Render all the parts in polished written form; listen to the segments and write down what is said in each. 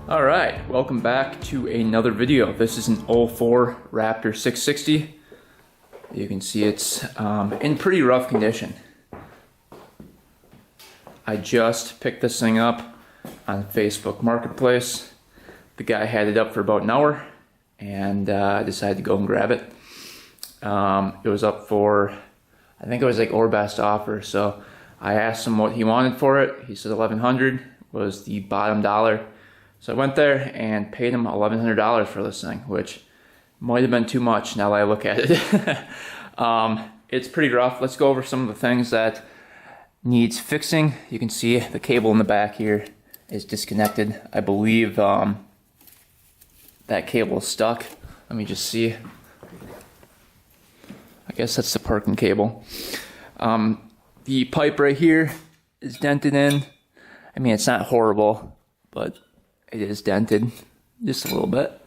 Alright, welcome back to another video. This is an 04 Raptor 660. You can see it's in pretty rough condition. I just picked this thing up on Facebook Marketplace. The guy had it up for about an hour and I decided to go and grab it. It was up for, I think it was like our best offer, so I asked him what he wanted for it. He said $1,100 was the bottom dollar. So I went there and paid him $1,100 for this thing, which might have been too much now that I look at it. It's pretty rough. Let's go over some of the things that needs fixing. You can see the cable in the back here is disconnected. I believe that cable is stuck. Let me just see. I guess that's the parking cable. The pipe right here is dented in. I mean, it's not horrible, but it is dented just a little bit.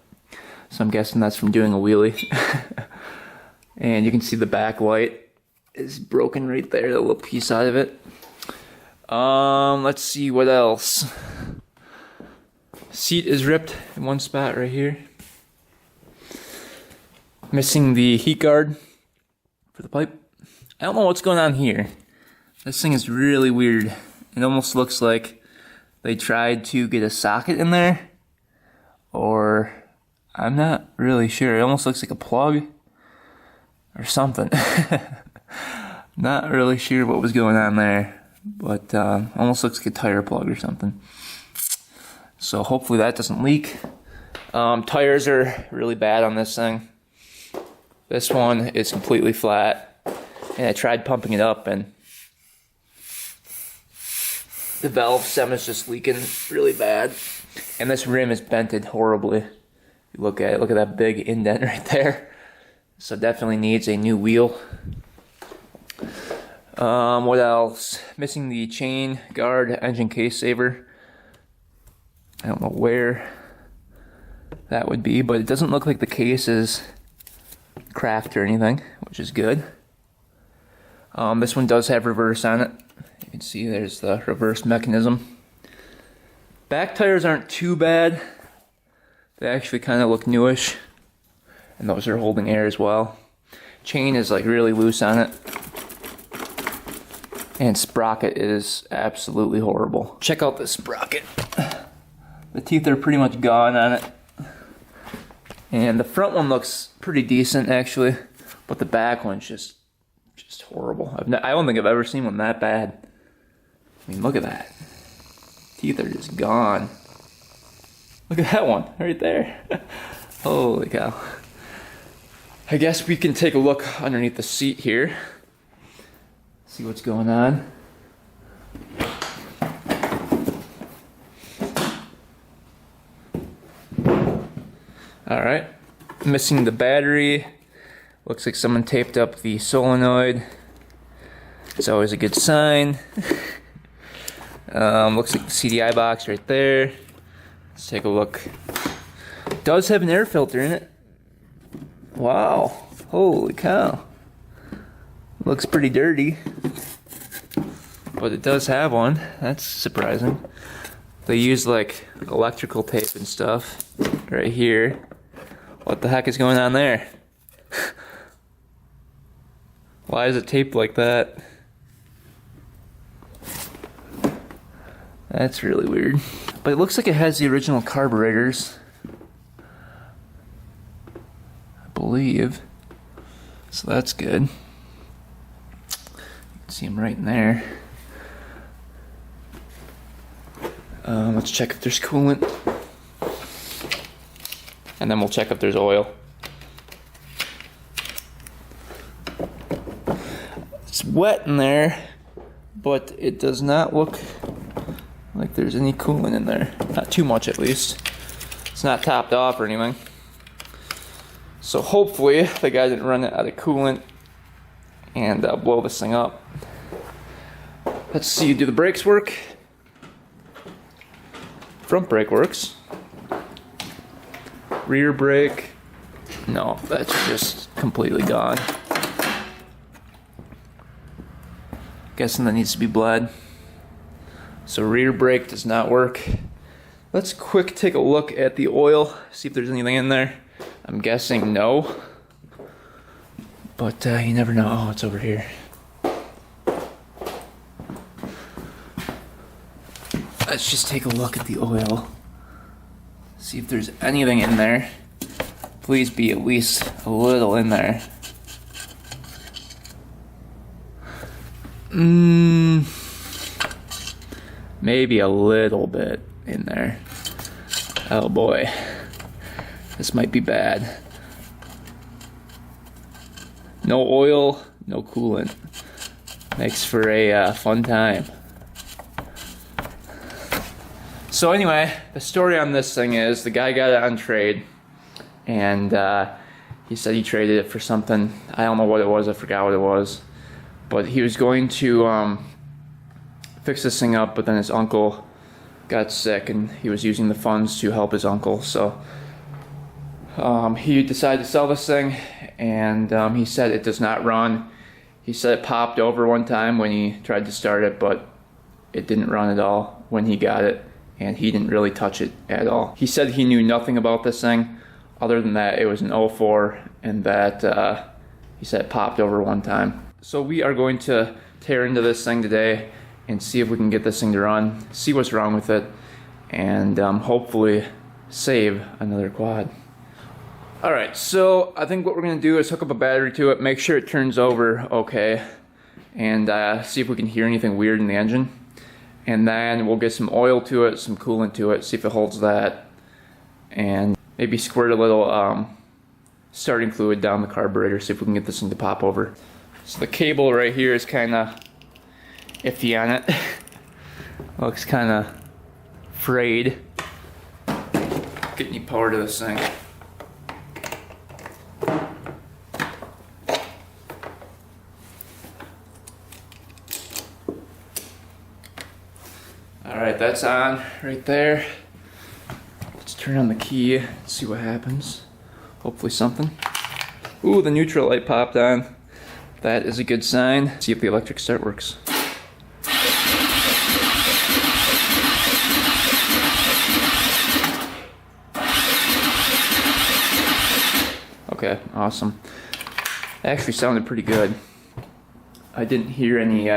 So I'm guessing that's from doing a wheelie. And you can see the back light is broken right there, the little piece out of it. Let's see what else. Seat is ripped in one spot right here. Missing the heat guard for the pipe. I don't know what's going on here. This thing is really weird. It almost looks like they tried to get a socket in there, or I'm not really sure. It almost looks like a plug or something. Not really sure what was going on there, but almost looks like a tire plug or something. So hopefully that doesn't leak. Tires are really bad on this thing. This one is completely flat, and I tried pumping it up and the valve stem is just leaking really bad. And this rim is bented horribly. You look at it, look at that big indent right there. So definitely needs a new wheel. What else? Missing the chain guard engine case saver. I don't know where that would be, but it doesn't look like the case is cracked or anything, which is good. This one does have reverse on it. You can see there's the reverse mechanism. Back tires aren't too bad. They actually kind of look newish. And those are holding air as well. Chain is like really loose on it. And sprocket is absolutely horrible. Check out this sprocket. The teeth are pretty much gone on it. And the front one looks pretty decent actually. But the back one's just horrible. I don't think I've ever seen one that bad. I mean, look at that. Teeth are just gone. Look at that one right there. Holy cow. I guess we can take a look underneath the seat here. See what's going on. Alright. Missing the battery. Looks like someone taped up the solenoid. It's always a good sign. Looks like the CDI box right there. Let's take a look. It does have an air filter in it. Wow. Holy cow. Looks pretty dirty. But it does have one. That's surprising. They use like electrical tape and stuff right here. What the heck is going on there? Why is it taped like that? That's really weird. But it looks like it has the original carburetors, I believe. So that's good. You can see them right in there. Let's check if there's coolant. And then we'll check if there's oil. It's wet in there, but it does not look like there's any coolant in there. Not too much at least. It's not topped off or anything. So hopefully the guy didn't run out of coolant and blow this thing up. Let's see, do the brakes work? Front brake works. Rear brake, no, that's just completely gone. Guessing that needs to be bled. So rear brake does not work. Let's quick take a look at the oil, see if there's anything in there. I'm guessing no, but you never know. Oh, it's over here. Let's just take a look at the oil, see if there's anything in there. Please be at least a little in there. Maybe a little bit in there. Oh boy, this might be bad. No oil, no coolant. Makes for a fun time. So anyway, the story on this thing is the guy got it on trade, and he said he traded it for something. I don't know what it was, I forgot what it was. But he was going to fix this thing up, but then his uncle got sick and he was using the funds to help his uncle. So he decided to sell this thing, and he said it does not run. He said it popped over one time when he tried to start it, but it didn't run at all when he got it, and he didn't really touch it at all. He said he knew nothing about this thing other than that it was an 04 and that he said it popped over one time. So we are going to tear into this thing today and see if we can get this thing to run, see what's wrong with it, and hopefully save another quad. Alright, so I think what we're going to do is hook up a battery to it, make sure it turns over okay, and see if we can hear anything weird in the engine. And then we'll get some oil to it, some coolant to it, see if it holds that, and maybe squirt a little starting fluid down the carburetor, see if we can get this thing to pop over. So the cable right here is kind of iffy on it. Looks kind of frayed. Get any power to this thing. Alright, that's on right there. Let's turn on the key and see what happens. Hopefully something. Ooh, the neutral light popped on. That is a good sign. See if the electric start works. Okay, awesome. It actually sounded pretty good. I didn't hear any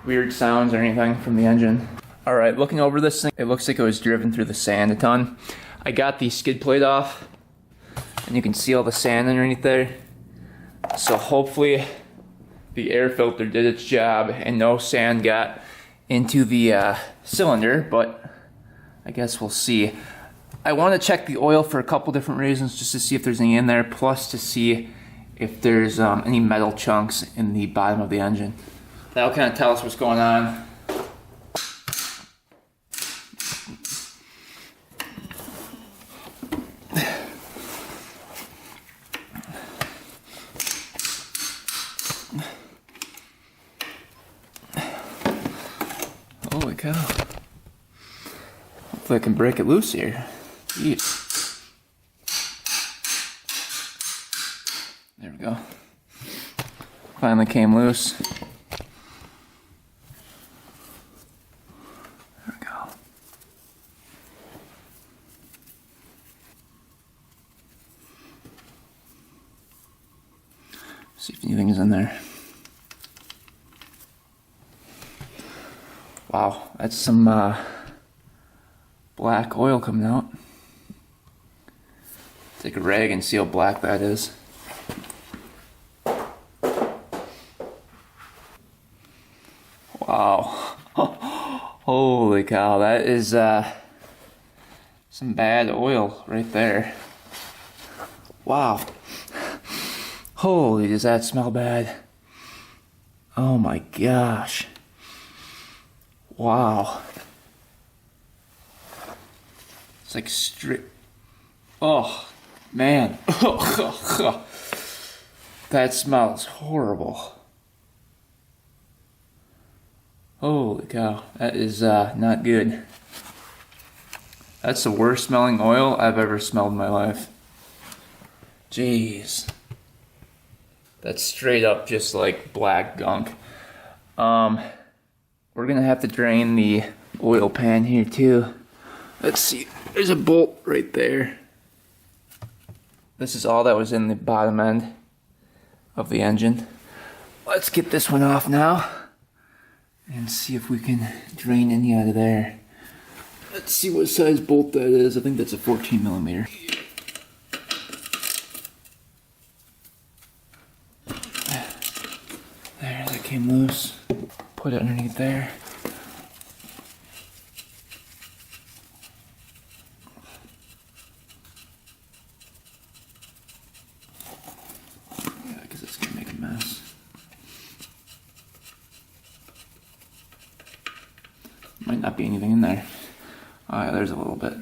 weird sounds or anything from the engine. Alright, looking over this thing, it looks like it was driven through the sand a ton. I got the skid plate off, and you can see all the sand underneath there. So hopefully the air filter did its job and no sand got into the cylinder, but I guess we'll see. I want to check the oil for a couple different reasons, just to see if there's any in there, plus to see if there's any metal chunks in the bottom of the engine. That'll kind of tell us what's going on. Holy cow. Hopefully I can break it loose here. Jeez. There we go. Finally came loose. There we go. See if anything is in there. Wow, that's some black oil coming out. Take a rag and see how black that is. Wow. Holy cow, that is some bad oil right there. Wow. Holy, does that smell bad? Oh my gosh. Wow. It's like straight. Oh, man. That smells horrible. Holy cow. That is not good. That's the worst smelling oil I've ever smelled in my life. Jeez. That's straight up just like black gunk. We're gonna have to drain the oil pan here too. Let's see, there's a bolt right there. This is all that was in the bottom end of the engine. Let's get this one off now and see if we can drain any out of there. Let's see what size bolt that is. I think that's a 14 millimeter. There, that came loose. Put it underneath there. Yeah, because it's gonna make a mess. Might not be anything in there. Oh yeah, there's a little bit.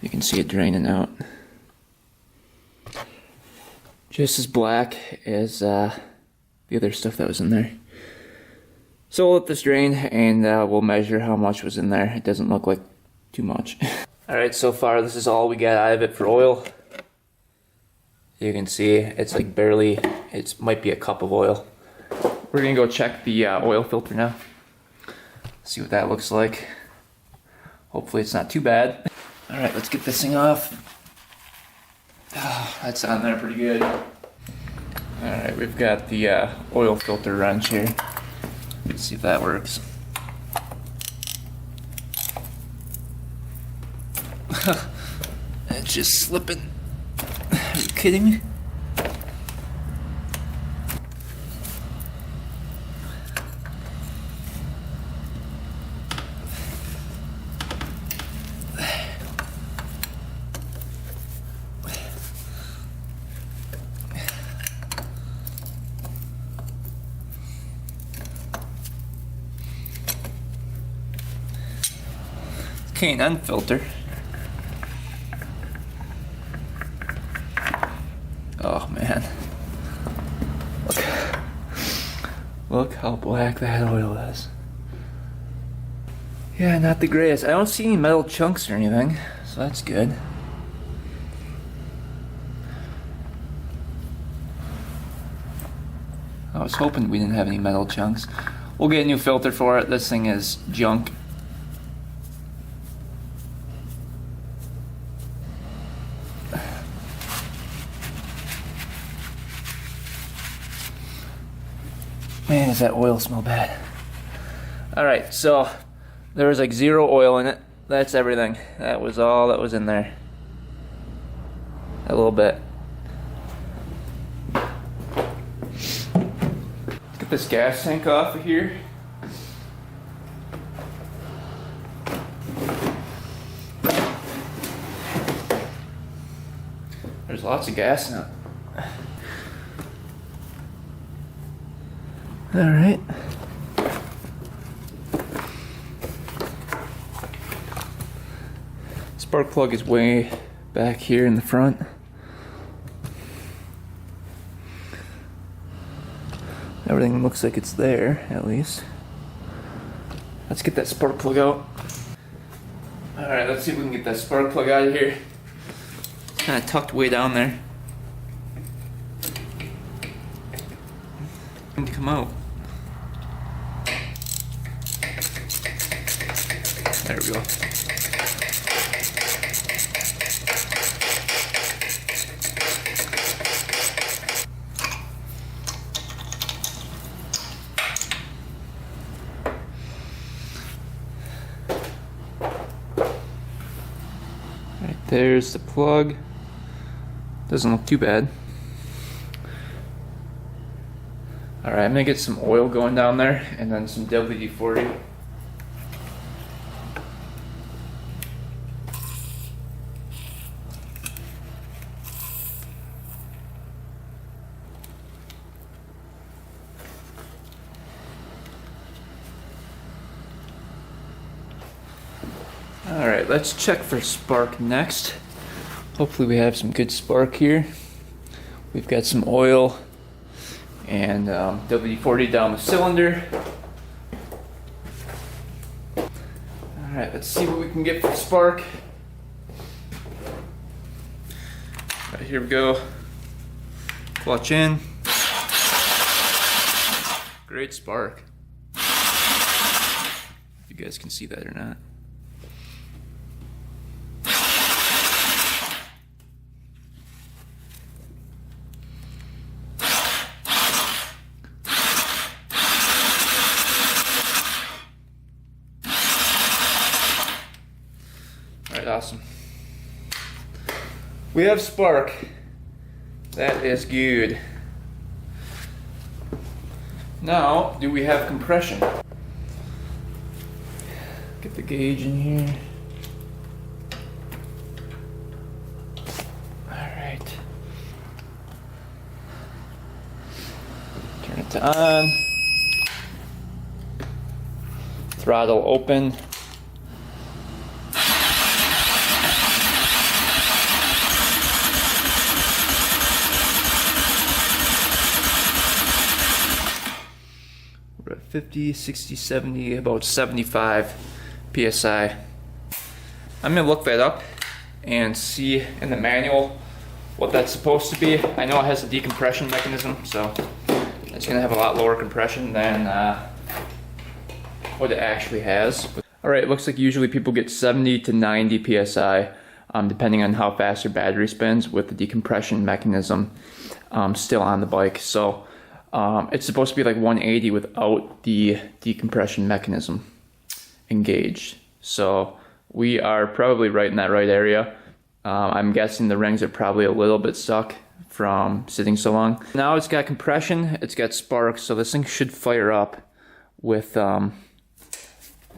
You can see it draining out. Just as black as the other stuff that was in there. So we'll let this drain and we'll measure how much was in there. It doesn't look like too much. Alright, so far this is all we got out of it for oil. You can see it's like barely, it might be a cup of oil. We're gonna go check the oil filter now. See what that looks like. Hopefully it's not too bad. Alright, let's get this thing off. Oh, that's on there pretty good. Alright, we've got the oil filter wrench here. Let's see if that works. It's just slipping. Are you kidding me? K&N filter. Oh man. Look how black that oil is. Yeah, not the greatest. I don't see any metal chunks or anything, so that's good. I was hoping we didn't have any metal chunks. We'll get a new filter for it. This thing is junk. Man, does that oil smell bad. Alright, so there was like 0 oil in it. That's everything. That was all that was in there. A little bit. Let's get this gas tank off of here. There's lots of gas in it. Alright. Spark plug is way back here in the front. Everything looks like it's there, at least. Let's get that spark plug out. Alright, let's see if we can get that spark plug out of here. It's kind of tucked way down there. Need to come out. There we go. Right there's the plug. Doesn't look too bad. Alright, I'm gonna get some oil going down there and then some WD-40. Alright, let's check for spark next. Hopefully we have some good spark here. We've got some oil and WD-40 down the cylinder. Alright, let's see what we can get for spark. Alright, here we go. Clutch in. Great spark. You you guys can see that or not. Alright, awesome. We have spark. That is good. Now, do we have compression? Get the gauge in here. Alright. Turn it to on. Throttle open. We're at 50, 60, 70, about 75 PSI. I'm gonna look that up and see in the manual what that's supposed to be. I know it has a decompression mechanism, so it's gonna have a lot lower compression than what it actually has. Alright, it looks like usually people get 70 to 90 PSI, depending on how fast your battery spins with the decompression mechanism still on the bike. So it's supposed to be like 180 without the decompression mechanism engaged. So we are probably right in that right area. I'm guessing the rings are probably a little bit stuck from sitting so long. Now it's got compression, it's got spark, so this thing should fire up with a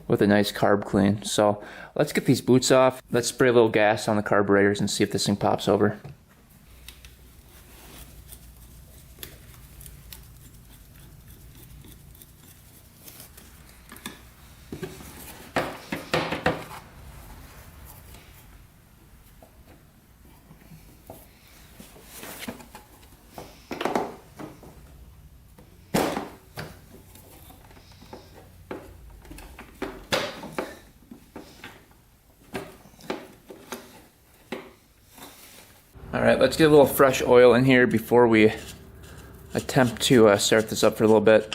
nice carb clean. So let's get these boots off. Let's spray a little gas on the carburetors and see if this thing pops over. Alright, let's get a little fresh oil in here before we attempt to start this up for a little bit.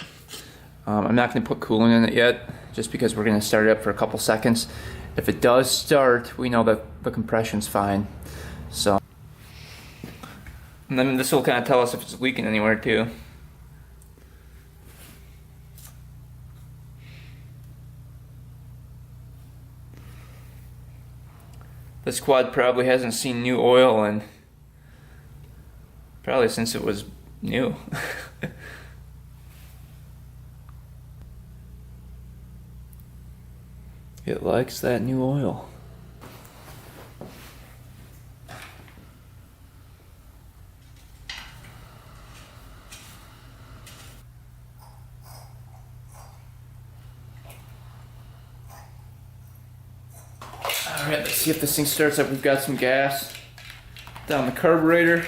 I'm not going to put coolant in it yet, just because we're going to start it up for a couple seconds. If it does start, we know that the compression's fine. So, and then this will kind of tell us if it's leaking anywhere too. This quad probably hasn't seen new oil in probably since it was new. It likes that new oil. Alright, let's see if this thing starts up. We've got some gas down the carburetor.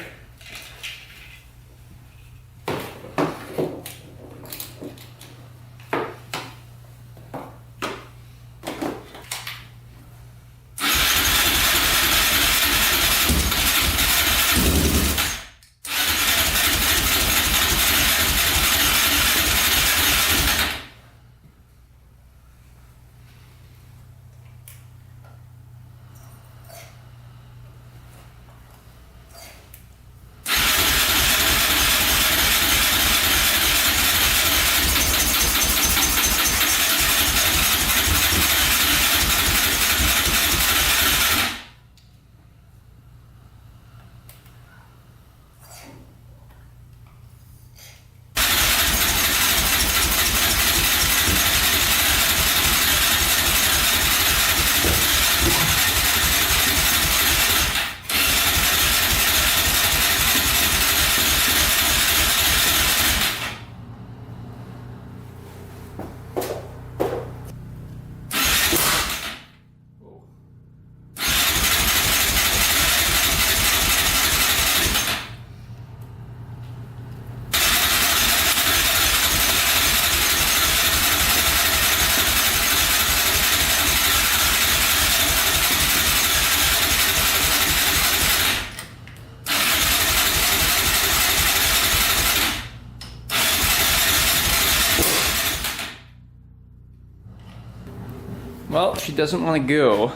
Well, she doesn't want to go.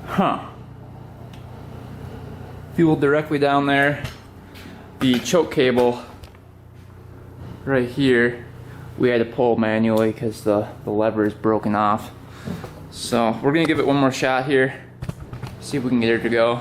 Huh. Fuel directly down there. The choke cable right here, we had to pull manually because the lever is broken off. So we're gonna give it one more shot here, see if we can get her to go.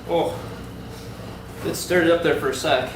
Oh, it stirred up there for a sec.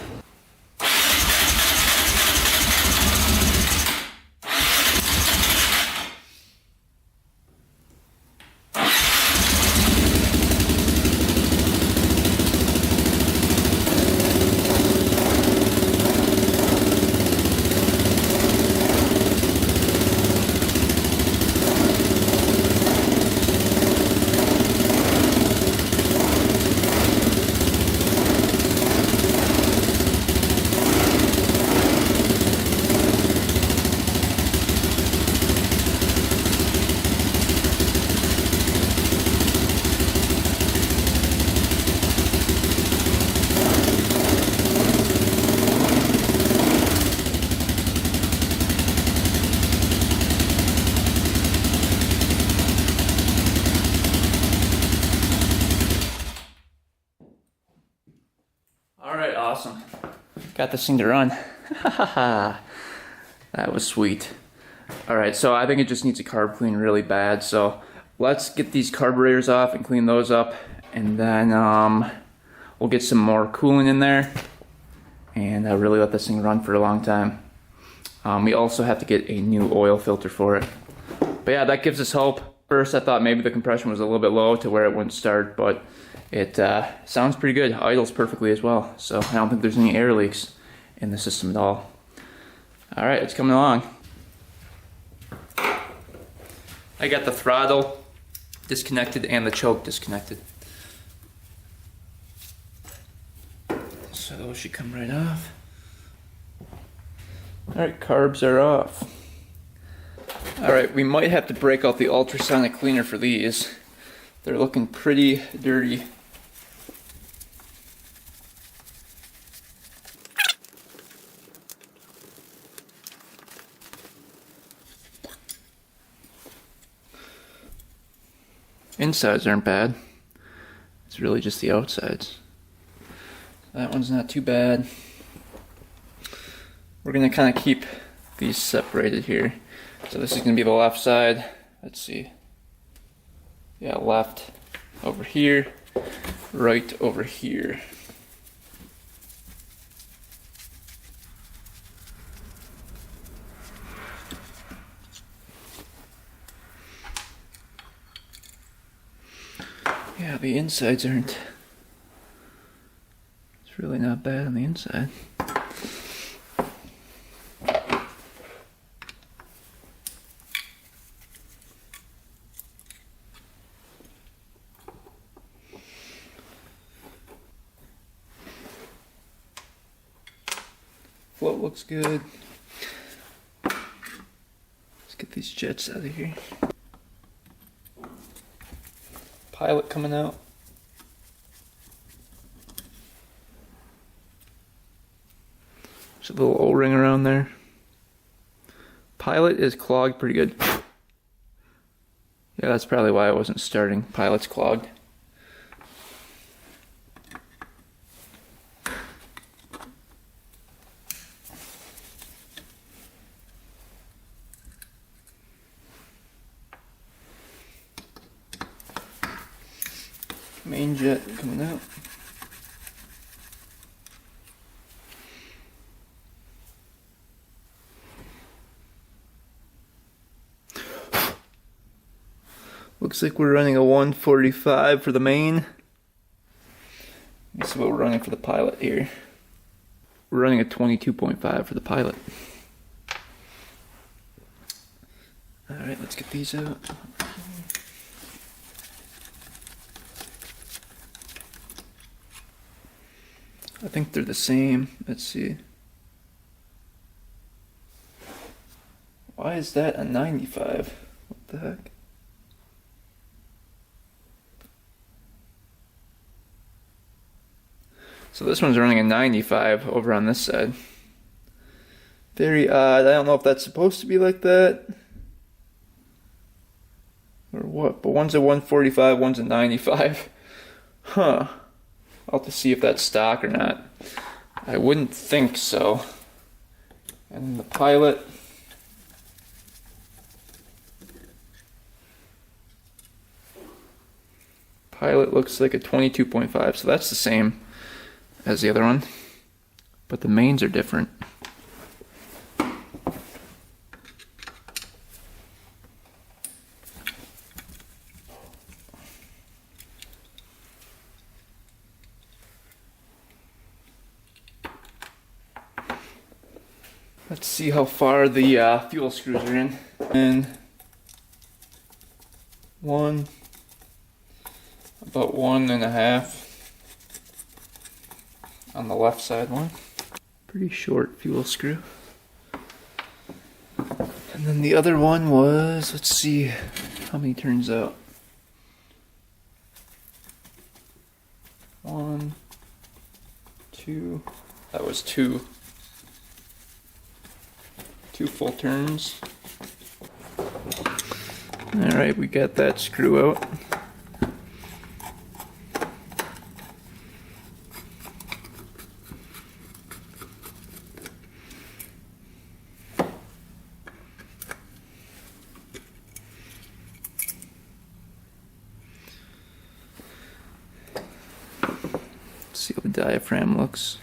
Alright, awesome. Got this thing to run. That was sweet. Alright, so I think it just needs a carb clean really bad, so let's get these carburetors off and clean those up, and then we'll get some more coolant in there and really let this thing run for a long time. We also have to get a new oil filter for it. But yeah, that gives us hope. First I thought maybe the compression was a little bit low to where it wouldn't start, but it sounds pretty good. Idles perfectly as well, so I don't think there's any air leaks in the system at all. Alright, it's coming along. I got the throttle disconnected and the choke disconnected. So those should come right off. Alright, carbs are off. Alright, we might have to break out the ultrasonic cleaner for these. They're looking pretty dirty. Insides aren't bad. It's really just the outsides. That one's not too bad. We're gonna kind of keep these separated here. So this is gonna be the left side. Let's see. Yeah, left over here, right over here. Yeah, the insides aren't. It's really not bad on the inside. Float looks good. Let's get these jets out of here. Pilot coming out. There's a little O-ring around there. Pilot is clogged pretty good. Yeah, that's probably why I wasn't starting. Pilot's clogged. Main jet coming out. Looks like we're running a 145 for the main. This is what we're running for the pilot here. We're running a 22.5 for the pilot. Alright, let's get these out. I think they're the same. Let's see. Why is that a 95? What the heck? So this one's running a 95 over on this side. Very odd. I don't know if that's supposed to be like that or what, but one's a 145, one's a 95. Huh. I'll have to see if that's stock or not. I wouldn't think so. And the pilot. Pilot looks like a 22.5, so that's the same as the other one, but the mains are different. Let's see how far the fuel screws are in. And about 1.5 on the left side one. Pretty short fuel screw. And then the other one was, let's see how many turns out. 1, 2, that was two full turns. Alright, we got that screw out. See how the diaphragm looks.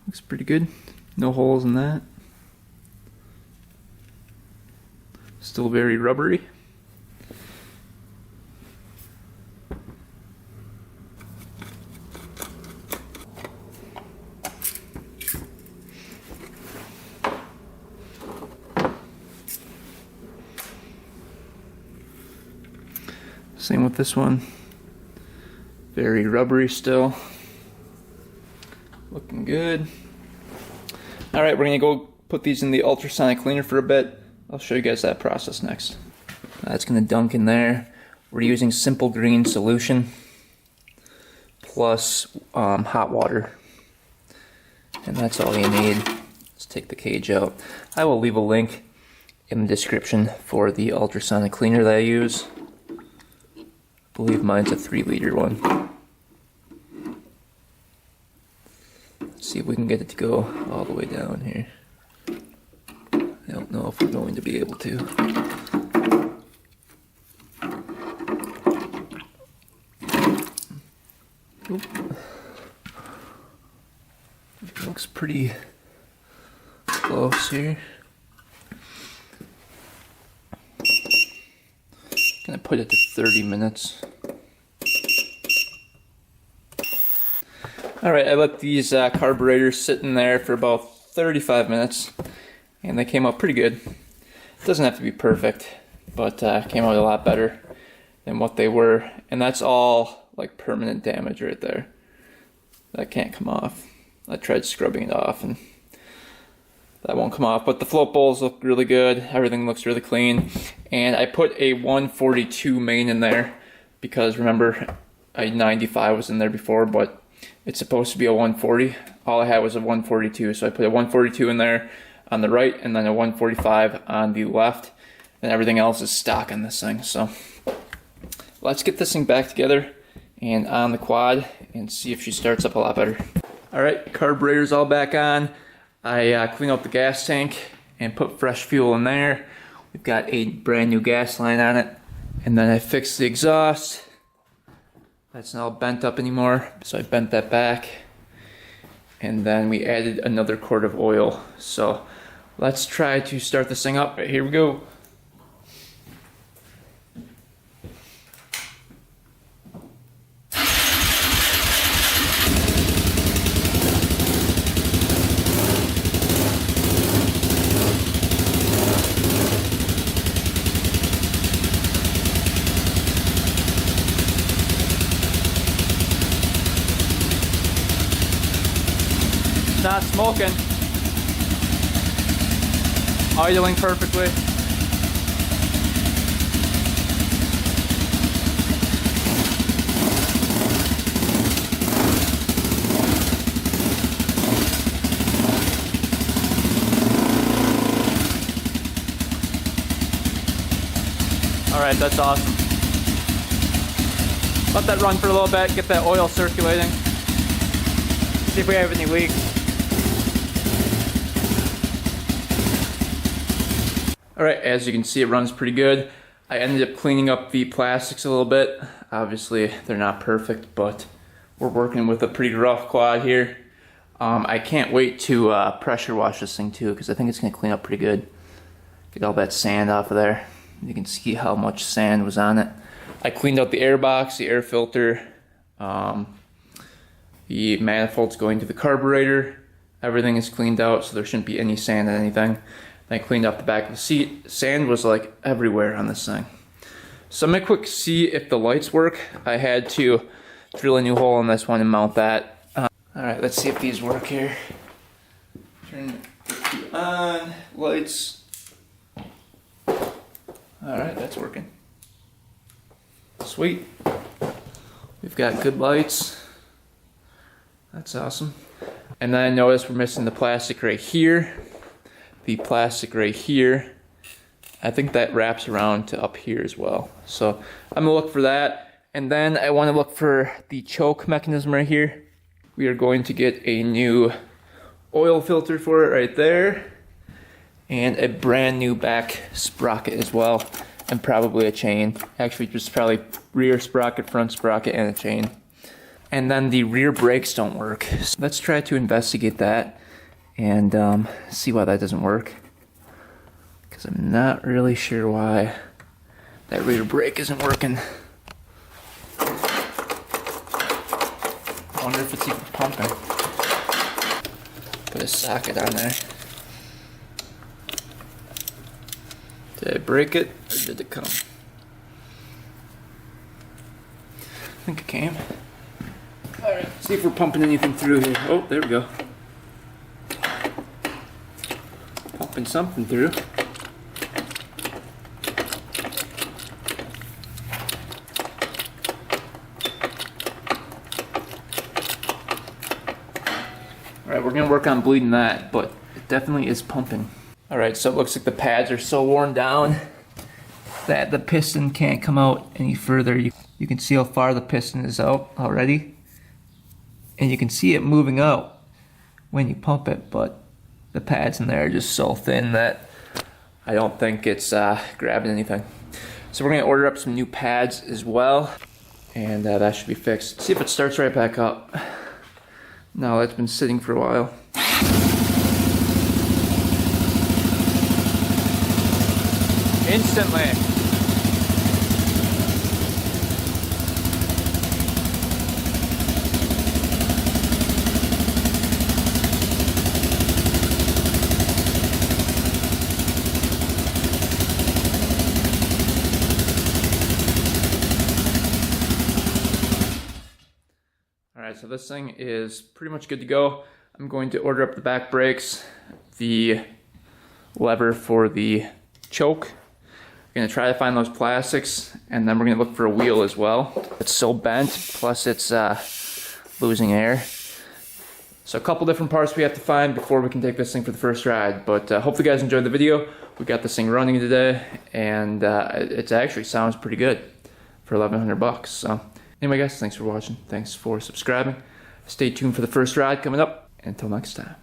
Looks pretty good. No holes in that. Still very rubbery. Same with this one. Very rubbery still. Looking good. Alright, we're gonna go put these in the ultrasonic cleaner for a bit. I'll show you guys that process next. That's gonna dunk in there. We're using simple green solution plus hot water. And that's all you need. Let's take the cage out. I will leave a link in the description for the ultrasonic cleaner that I use. I believe mine's a 3-liter one. Let's see if we can get it to go all the way down here. I don't know if we're going to be able to. Oop. It looks pretty close here. Gonna put it to 30 minutes. Alright, I let these carburetors sit in there for about 35 minutes and they came out pretty good. It doesn't have to be perfect, but came out a lot better than what they were. And that's all like permanent damage right there. That can't come off. I tried scrubbing it off and that won't come off, but the float bowls look really good. Everything looks really clean. And I put a 142 main in there because remember, a 95 was in there before, but it's supposed to be a 140. All I had was a 142, so I put a 142 in there on the right and then a 145 on the left, and everything else is stock on this thing. So let's get this thing back together and on the quad and see if she starts up a lot better. Alright, carburetor's all back on. I cleaned out the gas tank and put fresh fuel in there. We've got a brand new gas line on it. And then I fixed the exhaust. That's not bent up anymore, so I bent that back. And then we added another quart of oil. So let's try to start this thing up. Here we go. Not smoking. Idling perfectly. Alright, that's awesome. Let that run for a little bit, get that oil circulating. See if we have any leaks. Alright, as you can see, it runs pretty good. I ended up cleaning up the plastics a little bit. Obviously, they're not perfect, but we're working with a pretty rough quad here. I can't wait to pressure wash this thing too, because I think it's going to clean up pretty good. Get all that sand off of there. You can see how much sand was on it. I cleaned out the air box, the air filter, the manifolds going to the carburetor. Everything is cleaned out, so there shouldn't be any sand on anything. I cleaned up the back of the seat. Sand was like everywhere on this thing. So I'm gonna quick see if the lights work. I had to drill a new hole in this one and mount that. Alright, let's see if these work here. Turn it on, lights. Alright, that's working. Sweet. We've got good lights. That's awesome. And then I noticed we're missing the plastic right here. The plastic right here, I think that wraps around to up here as well. So I'm gonna look for that. And then I wanna look for the choke mechanism right here. We are going to get a new oil filter for it right there. And a brand new back sprocket as well. And probably a chain. Actually, just probably rear sprocket, front sprocket, and a chain. And then the rear brakes don't work. So let's try to investigate that and see why that doesn't work, because I'm not really sure why that rear brake isn't working. I wonder if it's even pumping. Put a socket on there. Did I break it or did it come? I think it came. Alright, see if we're pumping anything through here. Oh, there we go. Pumping something through. Alright, we're gonna work on bleeding that, but it definitely is pumping. Alright, so it looks like the pads are so worn down that the piston can't come out any further. You can see how far the piston is out already. And you can see it moving out when you pump it, but the pads in there are just so thin that I don't think it's grabbing anything. So we're gonna order up some new pads as well, and that should be fixed. See if it starts right back up. No, it's been sitting for a while. Instantly. Alright, so this thing is pretty much good to go. I'm going to order up the back brakes, the lever for the choke. We're going to try to find those plastics, and then we're going to look for a wheel as well. It's so bent, plus it's losing air. So a couple different parts we have to find before we can take this thing for the first ride. But hope you guys enjoyed the video. We got this thing running today, and it actually sounds pretty good for 1,100 bucks. So anyway guys, thanks for watching. Thanks for subscribing. Stay tuned for the first ride coming up. Until next time.